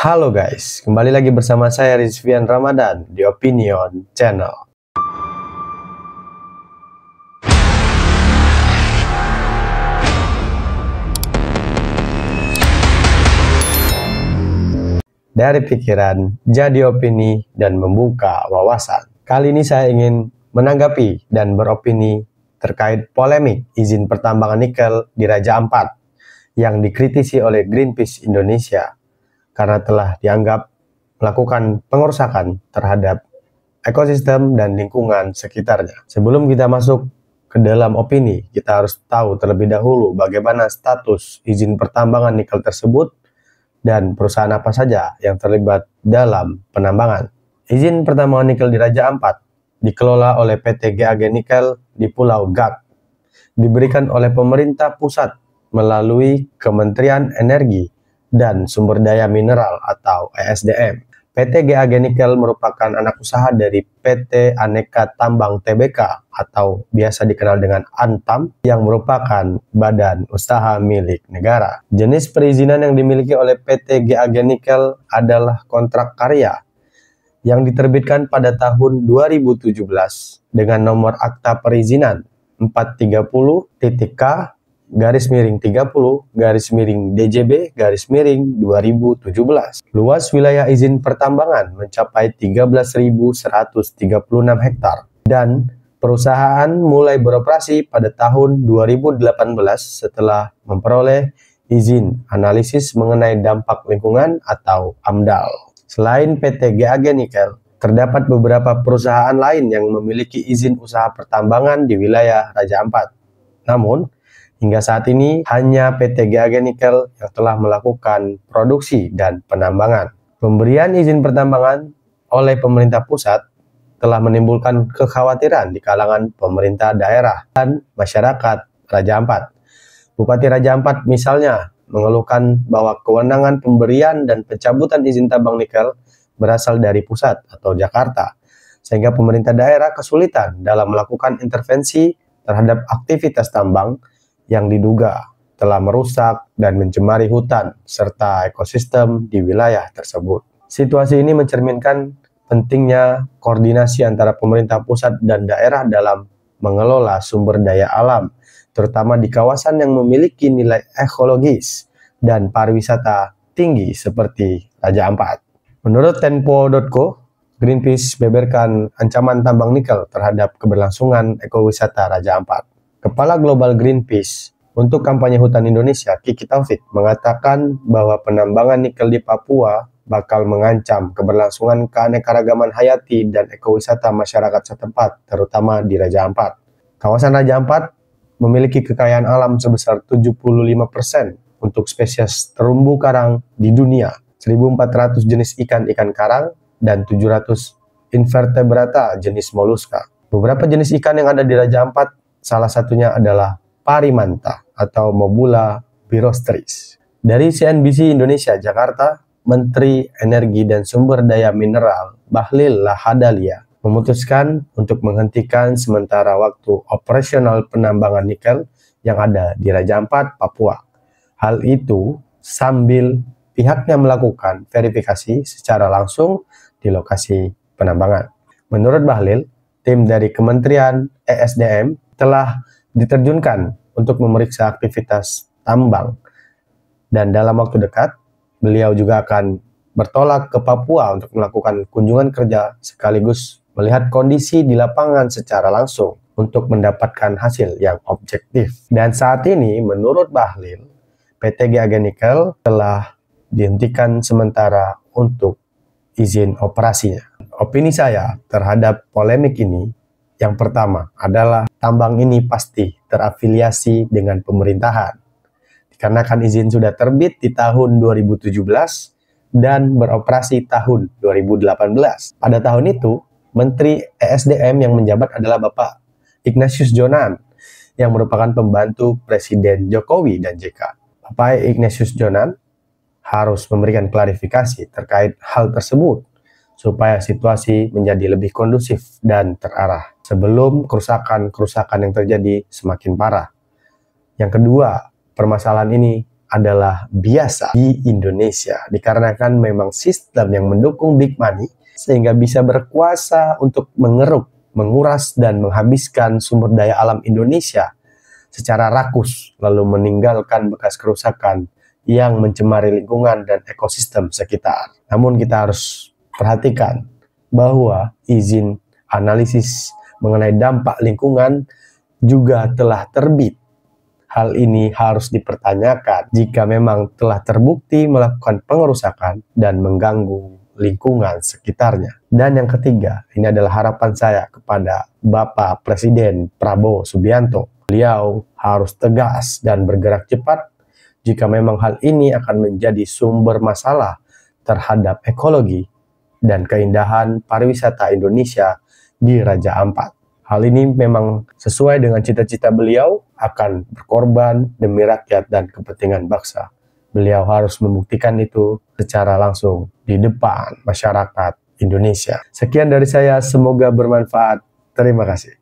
Halo guys, kembali lagi bersama saya Rizvian Ramadan di Opinion Channel. Dari pikiran, jadi opini, dan membuka wawasan. Kali ini saya ingin menanggapi dan beropini terkait polemik izin pertambangan nikel di Raja Ampat yang dikritisi oleh Greenpeace Indonesia karena telah dianggap melakukan pengerusakan terhadap ekosistem dan lingkungan sekitarnya. Sebelum kita masuk ke dalam opini, kita harus tahu terlebih dahulu bagaimana status izin pertambangan nikel tersebut dan perusahaan apa saja yang terlibat dalam penambangan. Izin pertambangan nikel di Raja Ampat dikelola oleh PT GAG Nikel di Pulau Gak, diberikan oleh pemerintah pusat melalui Kementerian Energi dan Sumber Daya Mineral atau ESDM. PT GAG Nikel merupakan anak usaha dari PT Aneka Tambang Tbk atau biasa dikenal dengan Antam yang merupakan badan usaha milik negara. Jenis perizinan yang dimiliki oleh PT GAG Nikel adalah kontrak karya yang diterbitkan pada tahun 2017 dengan nomor akta perizinan 430.K /30/DJB/2017. Luas wilayah izin pertambangan mencapai 13.136 hektar dan perusahaan mulai beroperasi pada tahun 2018 setelah memperoleh izin analisis mengenai dampak lingkungan atau AMDAL. Selain PT GAG Nikel, terdapat beberapa perusahaan lain yang memiliki izin usaha pertambangan di wilayah Raja Ampat. Namun, hingga saat ini hanya PT GAG Nikel yang telah melakukan produksi dan penambangan. Pemberian izin pertambangan oleh pemerintah pusat telah menimbulkan kekhawatiran di kalangan pemerintah daerah dan masyarakat Raja Ampat. Bupati Raja Ampat misalnya mengeluhkan bahwa kewenangan pemberian dan pencabutan izin tambang nikel berasal dari pusat atau Jakarta, sehingga pemerintah daerah kesulitan dalam melakukan intervensi terhadap aktivitas tambang yang diduga telah merusak dan mencemari hutan serta ekosistem di wilayah tersebut. Situasi ini mencerminkan pentingnya koordinasi antara pemerintah pusat dan daerah dalam mengelola sumber daya alam, terutama di kawasan yang memiliki nilai ekologis dan pariwisata tinggi seperti Raja Ampat. Menurut Tempo.co, Greenpeace beberkan ancaman tambang nikel terhadap keberlangsungan ekowisata Raja Ampat. Kepala Global Greenpeace untuk kampanye hutan Indonesia, Kiki Taufik, mengatakan bahwa penambangan nikel di Papua bakal mengancam keberlangsungan keanekaragaman hayati dan ekowisata masyarakat setempat, terutama di Raja Ampat. Kawasan Raja Ampat memiliki kekayaan alam sebesar 75% untuk spesies terumbu karang di dunia, 1.400 jenis ikan karang, dan 700 invertebrata jenis moluska. Beberapa jenis ikan yang ada di Raja Ampat salah satunya adalah parimanta atau Mobula birostris. Dari CNBC Indonesia Jakarta, Menteri Energi dan Sumber Daya Mineral Bahlil Lahadalia memutuskan untuk menghentikan sementara waktu operasional penambangan nikel yang ada di Raja Ampat, Papua. Hal itu sambil pihaknya melakukan verifikasi secara langsung di lokasi penambangan. Menurut Bahlil, tim dari Kementerian ESDM telah diterjunkan untuk memeriksa aktivitas tambang, dan dalam waktu dekat beliau juga akan bertolak ke Papua untuk melakukan kunjungan kerja sekaligus melihat kondisi di lapangan secara langsung untuk mendapatkan hasil yang objektif. Dan saat ini menurut Bahlil, PT GAG Nikel telah dihentikan sementara untuk izin operasinya. Opini saya terhadap polemik ini, yang pertama adalah tambang ini pasti terafiliasi dengan pemerintahan. Dikarenakan izin sudah terbit di tahun 2017 dan beroperasi tahun 2018. Pada tahun itu, Menteri ESDM yang menjabat adalah Bapak Ignatius Jonan yang merupakan pembantu Presiden Jokowi dan JK. Bapak Ignatius Jonan harus memberikan klarifikasi terkait hal tersebut supaya situasi menjadi lebih kondusif dan terarah sebelum kerusakan yang terjadi semakin parah. Yang kedua, permasalahan ini adalah biasa di Indonesia dikarenakan memang sistem yang mendukung big money sehingga bisa berkuasa untuk mengeruk, menguras, dan menghabiskan sumber daya alam Indonesia secara rakus lalu meninggalkan bekas kerusakan yang mencemari lingkungan dan ekosistem sekitar. Namun kita harus perhatikan bahwa izin analisis mengenai dampak lingkungan juga telah terbit. Hal ini harus dipertanyakan jika memang telah terbukti melakukan pengerusakan dan mengganggu lingkungan sekitarnya. Dan yang ketiga, ini adalah harapan saya kepada Bapak Presiden Prabowo Subianto. Beliau harus tegas dan bergerak cepat jika memang hal ini akan menjadi sumber masalah terhadap ekologi dan keindahan pariwisata Indonesia di Raja Ampat. Hal ini memang sesuai dengan cita-cita beliau akan berkorban demi rakyat dan kepentingan bangsa. Beliau harus membuktikan itu secara langsung di depan masyarakat Indonesia. Sekian dari saya, semoga bermanfaat. Terima kasih.